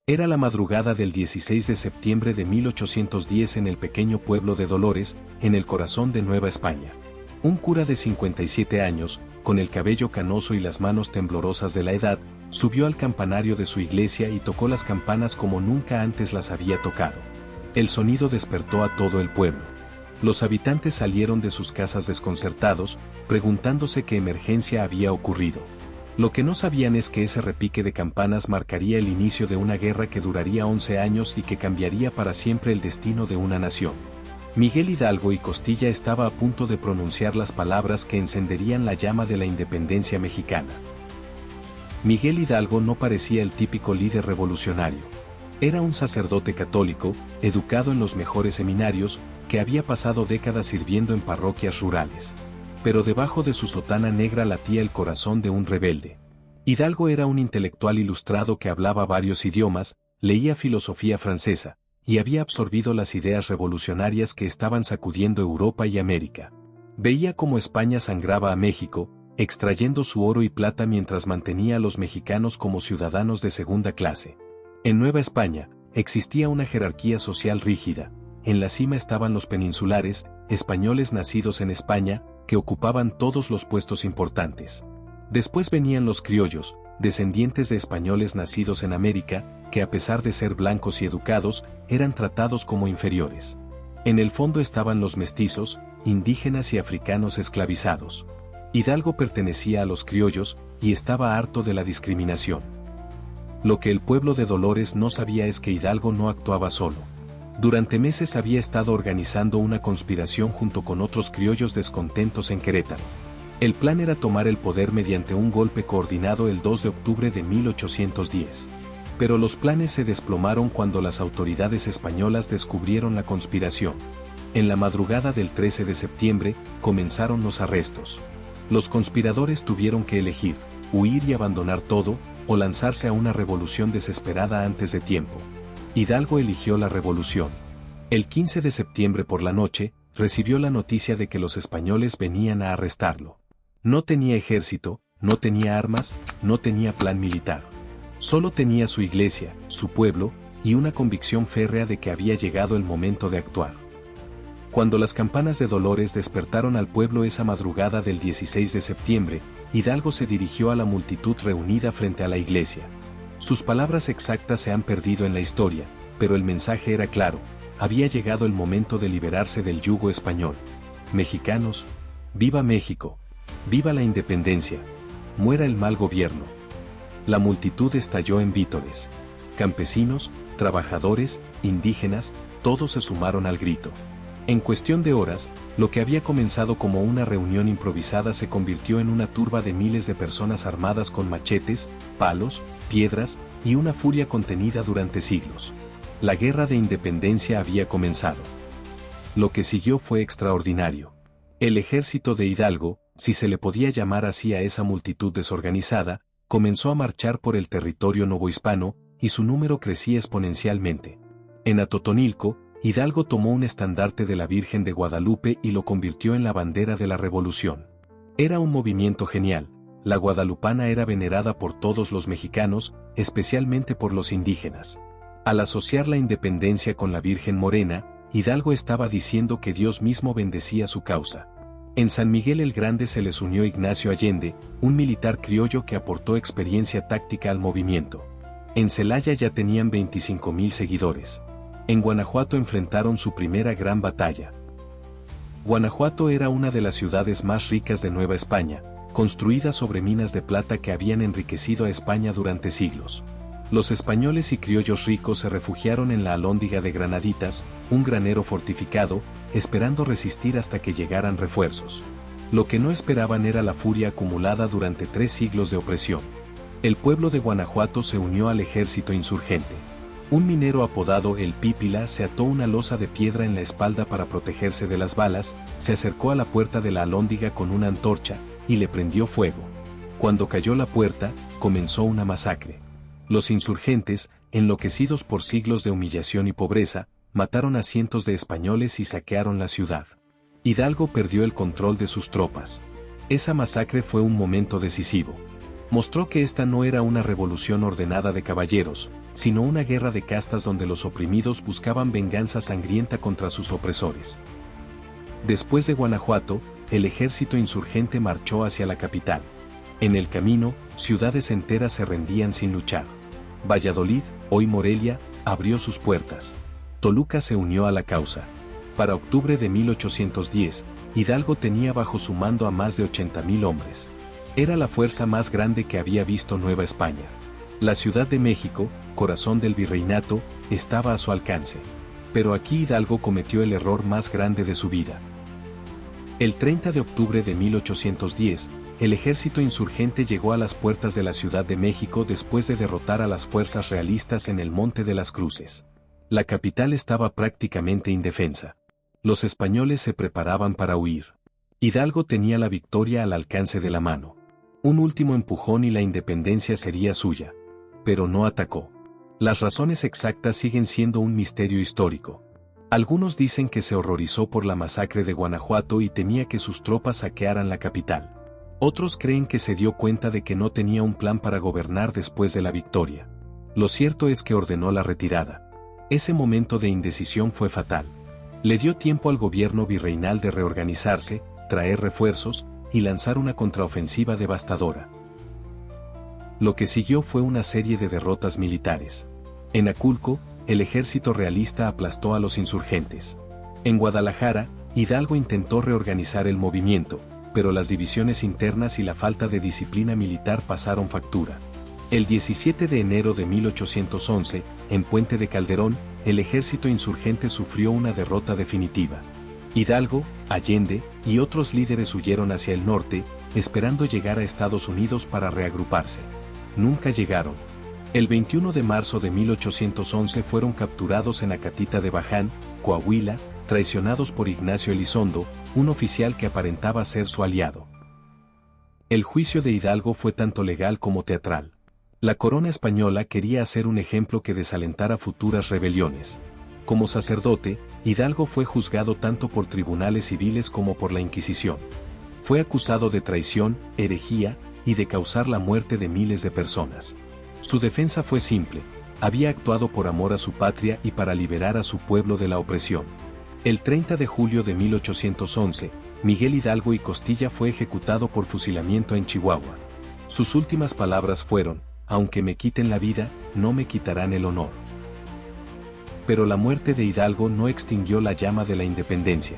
Era la madrugada del 16 de septiembre de 1810 en el pequeño pueblo de Dolores, en el corazón de Nueva España. Un cura de 57 años, con el cabello canoso y las manos temblorosas de la edad, subió al campanario de su iglesia y tocó las campanas como nunca antes las había tocado. El sonido despertó a todo el pueblo. Los habitantes salieron de sus casas desconcertados, preguntándose qué emergencia había ocurrido. Lo que no sabían es que ese repique de campanas marcaría el inicio de una guerra que duraría 11 años y que cambiaría para siempre el destino de una nación. Miguel Hidalgo y Costilla estaba a punto de pronunciar las palabras que encenderían la llama de la independencia mexicana. Miguel Hidalgo no parecía el típico líder revolucionario. Era un sacerdote católico, educado en los mejores seminarios, que había pasado décadas sirviendo en parroquias rurales. Pero debajo de su sotana negra latía el corazón de un rebelde. Hidalgo era un intelectual ilustrado que hablaba varios idiomas, leía filosofía francesa, y había absorbido las ideas revolucionarias que estaban sacudiendo Europa y América. Veía cómo España sangraba a México, extrayendo su oro y plata mientras mantenía a los mexicanos como ciudadanos de segunda clase. En Nueva España, existía una jerarquía social rígida. En la cima estaban los peninsulares, españoles nacidos en España, que ocupaban todos los puestos importantes. Después venían los criollos, descendientes de españoles nacidos en América, que a pesar de ser blancos y educados, eran tratados como inferiores. En el fondo estaban los mestizos, indígenas y africanos esclavizados. Hidalgo pertenecía a los criollos, y estaba harto de la discriminación. Lo que el pueblo de Dolores no sabía es que Hidalgo no actuaba solo. Durante meses había estado organizando una conspiración junto con otros criollos descontentos en Querétaro. El plan era tomar el poder mediante un golpe coordinado el 2 de octubre de 1810. Pero los planes se desplomaron cuando las autoridades españolas descubrieron la conspiración. En la madrugada del 13 de septiembre, comenzaron los arrestos. Los conspiradores tuvieron que elegir, huir y abandonar todo, o lanzarse a una revolución desesperada antes de tiempo. Hidalgo eligió la revolución. El 15 de septiembre por la noche, recibió la noticia de que los españoles venían a arrestarlo. No tenía ejército, no tenía armas, no tenía plan militar. Solo tenía su iglesia, su pueblo, y una convicción férrea de que había llegado el momento de actuar. Cuando las campanas de Dolores despertaron al pueblo esa madrugada del 16 de septiembre, Hidalgo se dirigió a la multitud reunida frente a la iglesia. Sus palabras exactas se han perdido en la historia, pero el mensaje era claro: había llegado el momento de liberarse del yugo español. Mexicanos, ¡viva México! ¡Viva la independencia! ¡Muera el mal gobierno! La multitud estalló en vítores. Campesinos, trabajadores, indígenas, todos se sumaron al grito. En cuestión de horas, lo que había comenzado como una reunión improvisada se convirtió en una turba de miles de personas armadas con machetes, palos, piedras, y una furia contenida durante siglos. La guerra de independencia había comenzado. Lo que siguió fue extraordinario. El ejército de Hidalgo, si se le podía llamar así a esa multitud desorganizada, comenzó a marchar por el territorio novohispano, y su número crecía exponencialmente. En Atotonilco, Hidalgo tomó un estandarte de la Virgen de Guadalupe y lo convirtió en la bandera de la revolución. Era un movimiento genial. La guadalupana era venerada por todos los mexicanos, especialmente por los indígenas. Al asociar la independencia con la Virgen Morena, Hidalgo estaba diciendo que Dios mismo bendecía su causa. En San Miguel el Grande se les unió Ignacio Allende, un militar criollo que aportó experiencia táctica al movimiento. En Celaya ya tenían 25,000 seguidores. En Guanajuato enfrentaron su primera gran batalla. Guanajuato era una de las ciudades más ricas de Nueva España, construida sobre minas de plata que habían enriquecido a España durante siglos. Los españoles y criollos ricos se refugiaron en la Alhóndiga de Granaditas, un granero fortificado, esperando resistir hasta que llegaran refuerzos. Lo que no esperaban era la furia acumulada durante 3 siglos de opresión. El pueblo de Guanajuato se unió al ejército insurgente. Un minero apodado El Pípila se ató una losa de piedra en la espalda para protegerse de las balas, se acercó a la puerta de la Alhóndiga con una antorcha, y le prendió fuego. Cuando cayó la puerta, comenzó una masacre. Los insurgentes, enloquecidos por siglos de humillación y pobreza, mataron a cientos de españoles y saquearon la ciudad. Hidalgo perdió el control de sus tropas. Esa masacre fue un momento decisivo. Mostró que esta no era una revolución ordenada de caballeros, sino una guerra de castas donde los oprimidos buscaban venganza sangrienta contra sus opresores. Después de Guanajuato, el ejército insurgente marchó hacia la capital. En el camino, ciudades enteras se rendían sin luchar. Valladolid, hoy Morelia, abrió sus puertas. Toluca se unió a la causa. Para octubre de 1810, Hidalgo tenía bajo su mando a más de 80,000 hombres. Era la fuerza más grande que había visto Nueva España. La Ciudad de México, corazón del virreinato, estaba a su alcance. Pero aquí Hidalgo cometió el error más grande de su vida. El 30 de octubre de 1810, el ejército insurgente llegó a las puertas de la Ciudad de México después de derrotar a las fuerzas realistas en el Monte de las Cruces. La capital estaba prácticamente indefensa. Los españoles se preparaban para huir. Hidalgo tenía la victoria al alcance de la mano. Un último empujón y la independencia sería suya. Pero no atacó. Las razones exactas siguen siendo un misterio histórico. Algunos dicen que se horrorizó por la masacre de Guanajuato y temía que sus tropas saquearan la capital. Otros creen que se dio cuenta de que no tenía un plan para gobernar después de la victoria. Lo cierto es que ordenó la retirada. Ese momento de indecisión fue fatal. Le dio tiempo al gobierno virreinal de reorganizarse, traer refuerzos y lanzar una contraofensiva devastadora. Lo que siguió fue una serie de derrotas militares. En Aculco, el ejército realista aplastó a los insurgentes. En Guadalajara, Hidalgo intentó reorganizar el movimiento, pero las divisiones internas y la falta de disciplina militar pasaron factura. El 17 de enero de 1811, en Puente de Calderón, el ejército insurgente sufrió una derrota definitiva. Hidalgo, Allende y otros líderes huyeron hacia el norte, esperando llegar a Estados Unidos para reagruparse. Nunca llegaron. El 21 de marzo de 1811 fueron capturados en Acatita de Baján, Coahuila, traicionados por Ignacio Elizondo, un oficial que aparentaba ser su aliado. El juicio de Hidalgo fue tanto legal como teatral. La corona española quería hacer un ejemplo que desalentara futuras rebeliones. Como sacerdote, Hidalgo fue juzgado tanto por tribunales civiles como por la Inquisición. Fue acusado de traición, herejía y de causar la muerte de miles de personas. Su defensa fue simple: había actuado por amor a su patria y para liberar a su pueblo de la opresión. El 30 de julio de 1811, Miguel Hidalgo y Costilla fue ejecutado por fusilamiento en Chihuahua. Sus últimas palabras fueron: aunque me quiten la vida, no me quitarán el honor. Pero la muerte de Hidalgo no extinguió la llama de la independencia.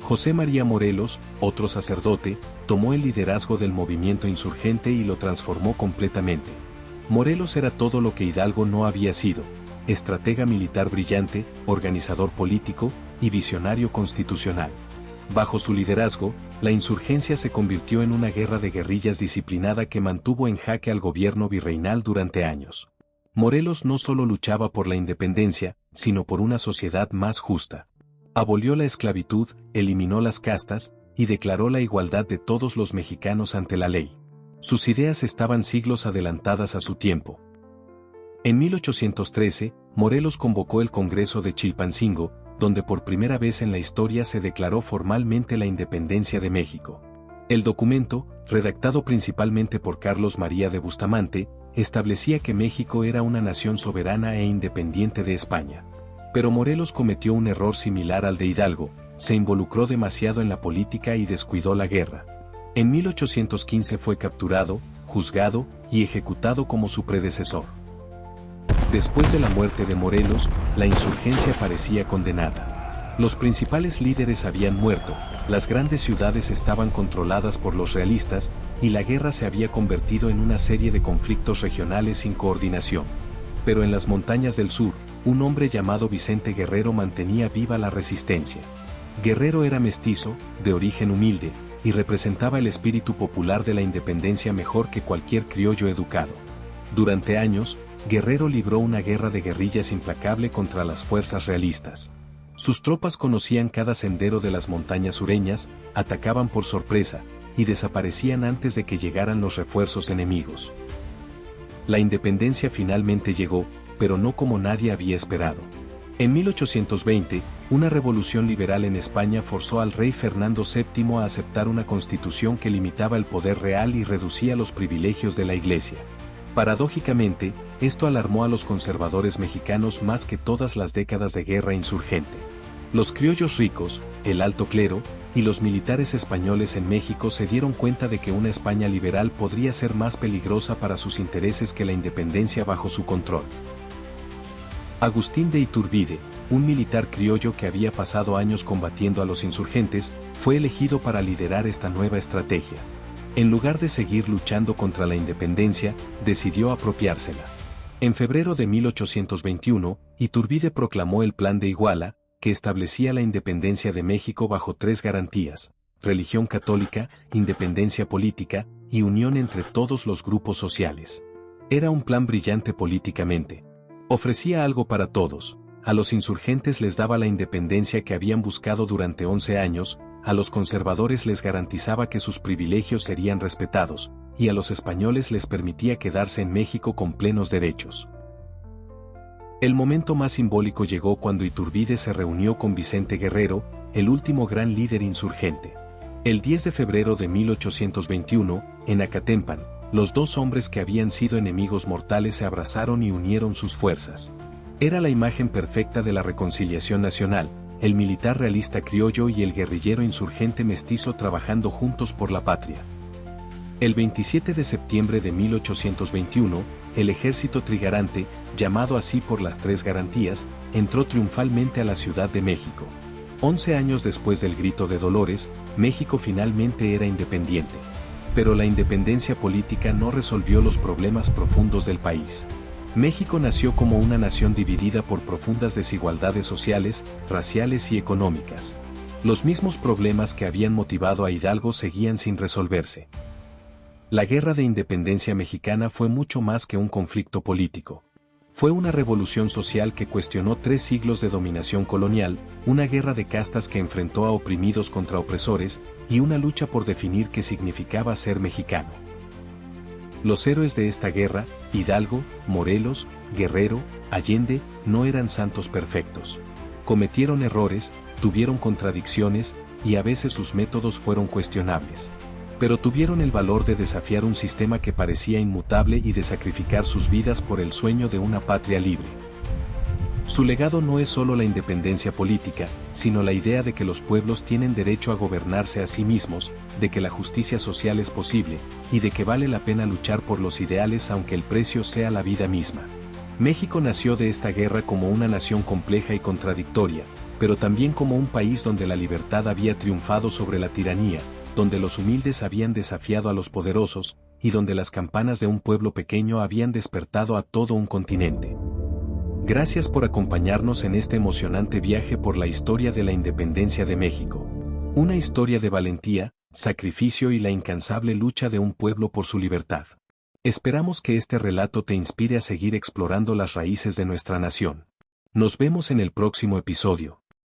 José María Morelos, otro sacerdote, tomó el liderazgo del movimiento insurgente y lo transformó completamente. Morelos era todo lo que Hidalgo no había sido: estratega militar brillante, organizador político y visionario constitucional. Bajo su liderazgo, la insurgencia se convirtió en una guerra de guerrillas disciplinada que mantuvo en jaque al gobierno virreinal durante años. Morelos no solo luchaba por la independencia, sino por una sociedad más justa. Abolió la esclavitud, eliminó las castas y declaró la igualdad de todos los mexicanos ante la ley. Sus ideas estaban siglos adelantadas a su tiempo. En 1813, Morelos convocó el Congreso de Chilpancingo, donde por primera vez en la historia se declaró formalmente la independencia de México. El documento, redactado principalmente por Carlos María de Bustamante, establecía que México era una nación soberana e independiente de España. Pero Morelos cometió un error similar al de Hidalgo: se involucró demasiado en la política y descuidó la guerra. En 1815 fue capturado, juzgado y ejecutado como su predecesor. Después de la muerte de Morelos, la insurgencia parecía condenada. Los principales líderes habían muerto, las grandes ciudades estaban controladas por los realistas, y la guerra se había convertido en una serie de conflictos regionales sin coordinación. Pero en las montañas del sur, un hombre llamado Vicente Guerrero mantenía viva la resistencia. Guerrero era mestizo, de origen humilde, y representaba el espíritu popular de la independencia mejor que cualquier criollo educado. Durante años, Guerrero libró una guerra de guerrillas implacable contra las fuerzas realistas. Sus tropas conocían cada sendero de las montañas sureñas, atacaban por sorpresa, y desaparecían antes de que llegaran los refuerzos enemigos. La independencia finalmente llegó, pero no como nadie había esperado. En 1820, una revolución liberal en España forzó al rey Fernando VII a aceptar una constitución que limitaba el poder real y reducía los privilegios de la Iglesia. Paradójicamente, esto alarmó a los conservadores mexicanos más que todas las décadas de guerra insurgente. Los criollos ricos, el alto clero, y los militares españoles en México se dieron cuenta de que una España liberal podría ser más peligrosa para sus intereses que la independencia bajo su control. Agustín de Iturbide, un militar criollo que había pasado años combatiendo a los insurgentes, fue elegido para liderar esta nueva estrategia. En lugar de seguir luchando contra la independencia, decidió apropiársela. En febrero de 1821, Iturbide proclamó el Plan de Iguala, que establecía la independencia de México bajo 3 garantías: religión católica, independencia política, y unión entre todos los grupos sociales. Era un plan brillante políticamente. Ofrecía algo para todos. A los insurgentes les daba la independencia que habían buscado durante 11 años, a los conservadores les garantizaba que sus privilegios serían respetados, y a los españoles les permitía quedarse en México con plenos derechos. El momento más simbólico llegó cuando Iturbide se reunió con Vicente Guerrero, el último gran líder insurgente. El 10 de febrero de 1821, en Acatempan, los dos hombres que habían sido enemigos mortales se abrazaron y unieron sus fuerzas. Era la imagen perfecta de la reconciliación nacional, el militar realista criollo y el guerrillero insurgente mestizo trabajando juntos por la patria. El 27 de septiembre de 1821, el ejército trigarante, llamado así por las 3 garantías, entró triunfalmente a la Ciudad de México. 11 años después del Grito de Dolores, México finalmente era independiente. Pero la independencia política no resolvió los problemas profundos del país. México nació como una nación dividida por profundas desigualdades sociales, raciales y económicas. Los mismos problemas que habían motivado a Hidalgo seguían sin resolverse. La Guerra de Independencia Mexicana fue mucho más que un conflicto político. Fue una revolución social que cuestionó 3 siglos de dominación colonial, una guerra de castas que enfrentó a oprimidos contra opresores, y una lucha por definir qué significaba ser mexicano. Los héroes de esta guerra, Hidalgo, Morelos, Guerrero, Allende, no eran santos perfectos. Cometieron errores, tuvieron contradicciones, y a veces sus métodos fueron cuestionables. Pero tuvieron el valor de desafiar un sistema que parecía inmutable y de sacrificar sus vidas por el sueño de una patria libre. Su legado no es solo la independencia política, sino la idea de que los pueblos tienen derecho a gobernarse a sí mismos, de que la justicia social es posible, y de que vale la pena luchar por los ideales aunque el precio sea la vida misma. México nació de esta guerra como una nación compleja y contradictoria, pero también como un país donde la libertad había triunfado sobre la tiranía, donde los humildes habían desafiado a los poderosos, y donde las campanas de un pueblo pequeño habían despertado a todo un continente. Gracias por acompañarnos en este emocionante viaje por la historia de la independencia de México. Una historia de valentía, sacrificio y la incansable lucha de un pueblo por su libertad. Esperamos que este relato te inspire a seguir explorando las raíces de nuestra nación. Nos vemos en el próximo episodio.